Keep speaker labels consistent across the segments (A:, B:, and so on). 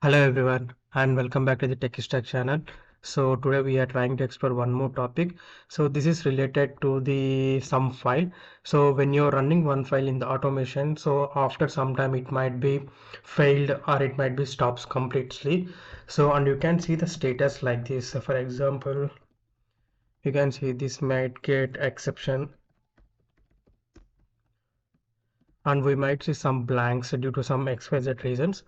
A: Hello everyone and welcome back to the Tech Stack channel. So today we are trying to explore one more topic. So this is related to the some file. So when you're running one file in the automation, so after some time it might be failed or it might be stops completely. So and you can see the status like this. So for example, you can see this might get exception and we might see some blanks due to some XYZ reasons.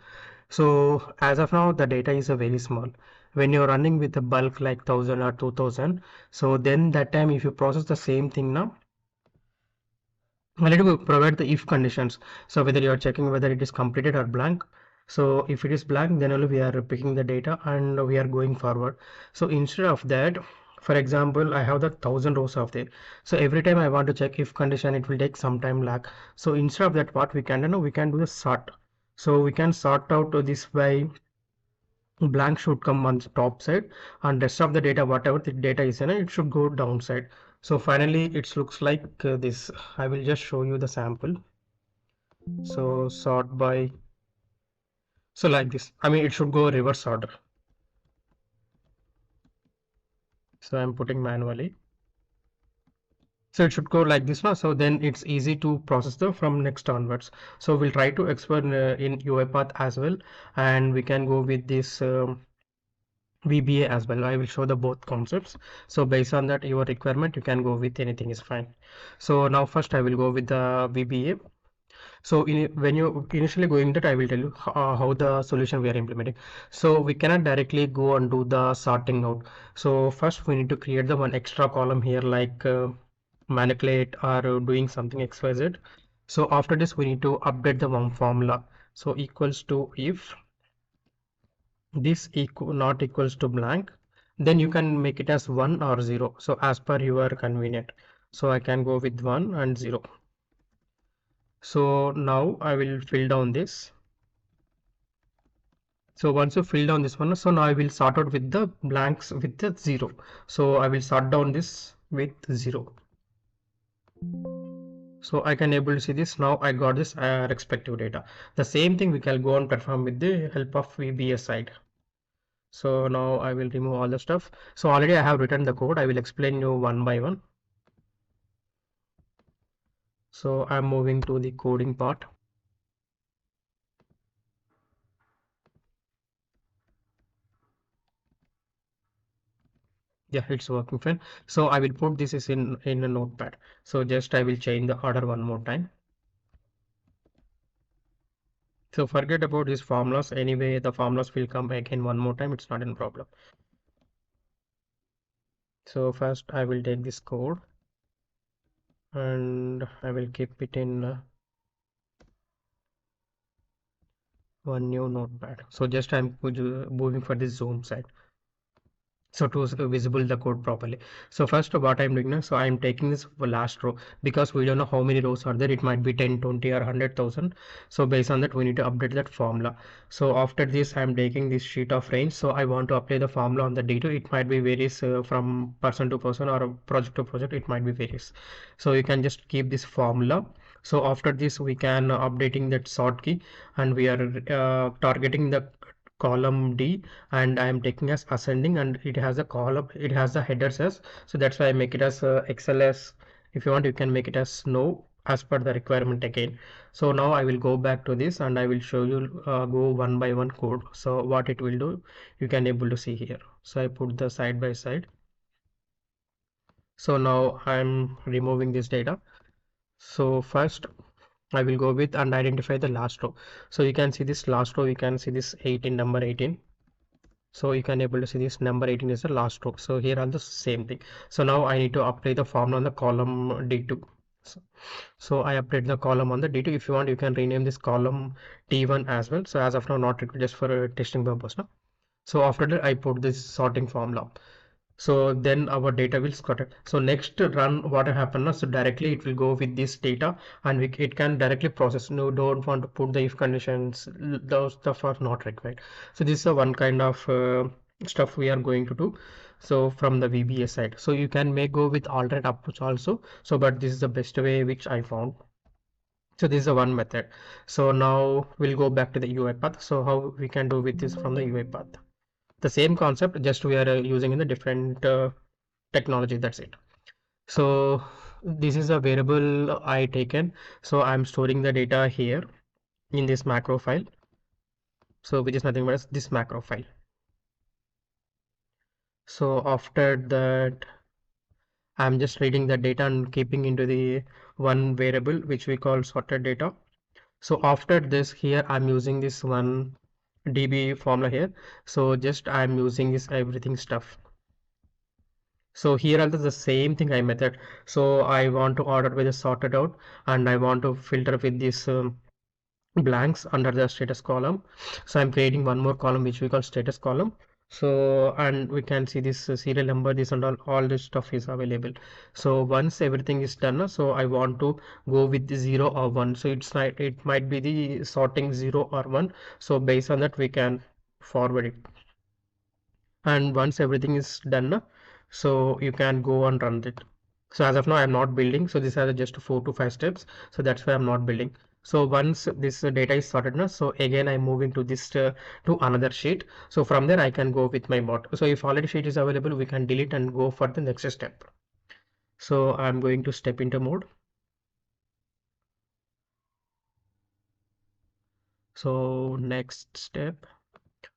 A: So as of now, the data is a very small. When you're running with a bulk like 1000 or 2000, so then that time if you process the same thing now, let me provide the if conditions. So whether you're checking whether it is completed or blank. So if it is blank, then only we are picking the data and we are going forward. So instead of that, for example, I have the 1000 rows of there. So every time I want to check if condition, it will take some time lag. So instead of that, what we can do, we can do the sort. So we can sort out this by blank should come on the top side and rest of the data whatever the data is in it, it should go downside. So finally it looks like this. I will just show you the sample. So sort by, so like this, I mean it should go reverse order. So I'm putting manually, so it should go like this now. So then it's easy to process the from next onwards. So we'll try to explore in uipath as well, and we can go with this VBA as well. I will show the both concepts. So based on that, your requirement, you can go with anything is fine. So now first I will go with the VBA. So when you initially going that, I will tell you how the solution we are implementing. So we cannot directly go and do the sorting out. So first we need to create the one extra column here like manipulate or doing something XYZ. So after this, we need to update the one formula. So equals to if this equal not equals to blank, then you can make it as 1 or 0, so as per your convenient. So I can go with 1 and 0. So now I will fill down this. So once you fill down this one, so now I will sort out with the blanks with the 0. So I will sort down this with 0. So I can able to see this. Now I got this respective data. The same thing we can go and perform with the help of VBS side. So now I will remove all the stuff. So already I have written the code. I will explain you one by one. So I'm moving to the coding part. Yeah, it's working fine. So I will put this is in a notepad. So just I will change the order one more time. So forget about these formulas. Anyway, the formulas will come again one more time. It's not a problem. So first I will take this code and I will keep it in one new notepad. So just I'm moving for this zoom side, so to visible the code properly. So first what I'm doing now, so I'm taking this last row because we don't know how many rows are there. It might be 10, 20 or 100,000. So based on that, we need to update that formula. So after this, I'm taking this sheet of range. So I want to apply the formula on the data. It might be varies from person to person or project to project. It might be varies. So you can just keep this formula. So after this, we can updating that sort key, and we are targeting the column D, and I am taking as ascending, and it has a column, it has the headers as, so that's why I make it as XLS. If you want, you can make it as no as per the requirement again. So now I will go back to this and I will show you go one by one code. So what it will do, you can able to see here. So I put the side by side. So now I'm removing this data. So first I will go with and identify the last row. So you can see this last row, you can see this 18, number 18. So you can able to see this number 18 is the last row. So here are the same thing. So now I need to apply the formula on the column D2. So I update the column on the D2. If you want, you can rename this column T1 as well. So as of now, not required, just for testing purpose now. So after that, I put this sorting formula. So then our data will scatter. So next run, what happen now, so directly it will go with this data, and it can directly process. No, don't want to put the if conditions, those stuff are not required. So this is a one kind of stuff we are going to do. So from the VBA side, so you can make go with alternate approach also. So but this is the best way which I found. So this is a one method. So now we'll go back to the UiPath. So how we can do with this from the UiPath? The same concept, just we are using in the different technology. That's it. So this is a variable I taken. So I'm storing the data here in this macro file. So which is nothing but this macro file. So after that, I'm just reading the data and keeping into the one variable which we call sorted data. So after this here, I'm using this one db formula here. So just I'm using this everything stuff. So here also the same thing I method. So I want to order with the sorted out, and I want to filter with this blanks under the status column. So I'm creating one more column which we call status column. So and we can see this serial number, this and all this stuff is available. So once everything is done, so I want to go with the 0 or 1. So it's like it might be the sorting 0 or 1. So based on that we can forward it. And once everything is done, so you can go and run it. So as of now I'm not building, so these are just 4 to 5 steps, so that's why I'm not building. So once this data is sorted now, so again I'm moving to this to another sheet. So from there I can go with my bot. So if already sheet is available, we can delete and go for the next step. So I'm going to step into mode. So next step,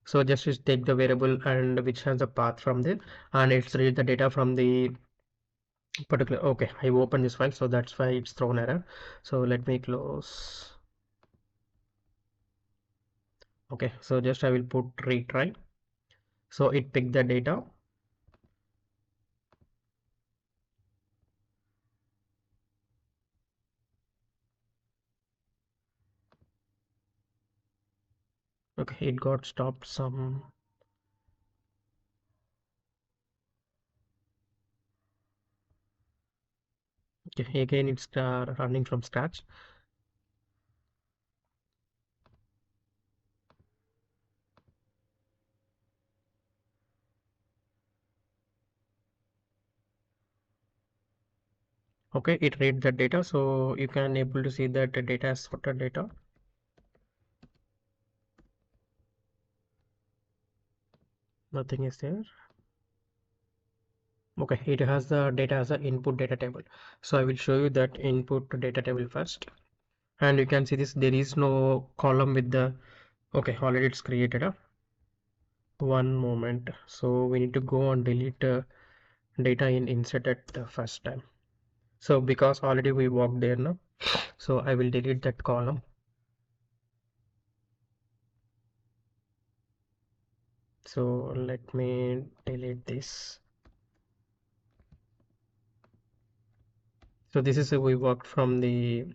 A: so just is take the variable and which has a path from there, and it's read the data from the particular. Okay, I opened this file, so that's why it's thrown error. So let me close. Okay, so just I will put retry. So it picked the data. Okay, it got stopped some. Okay, again it's running from scratch. Okay, it read the data, so you can able to see that the data is sorted data. Nothing is there. Okay, it has the data as an input data table. So I will show you that input data table first. And you can see this, there is no column with the, okay, already it's created. One moment. So we need to go and delete data in insert at the first time. So because already we worked there now, so I will delete that column. So let me delete this. So this is we worked from the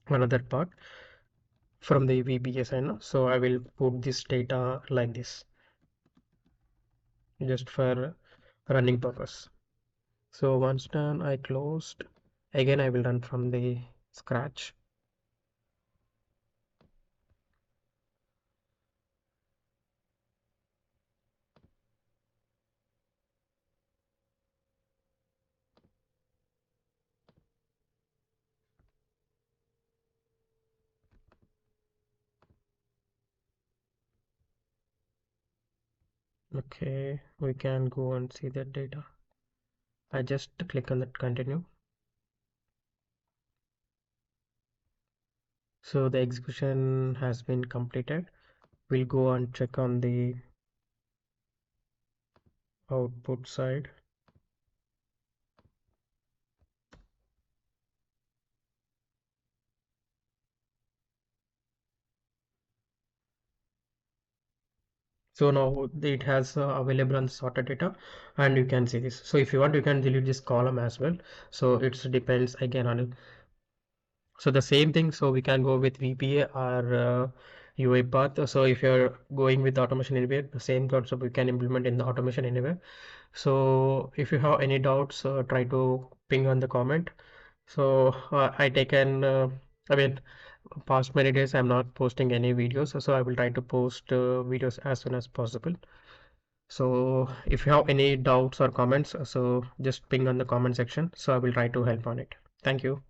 A: another part from the VBS I know. So I will put this data like this just for running purpose. So once done, I closed. Again, I will run from the scratch. Okay, we can go and see that data. I just click on that continue. So the execution has been completed. We'll go and check on the output side. So now it has available on sorted data, and you can see this. So if you want, you can delete this column as well. So it depends again on it. So the same thing, so we can go with VPA or UiPath. So if you're going with automation anywhere, the same concept we can implement in the automation anywhere. So if you have any doubts, try to ping on the comment. So I taken, I mean, past many days I'm not posting any videos, so I will try to post videos as soon as possible. So if you have any doubts or comments, so just ping on the comment section, so I will try to help on it. Thank you.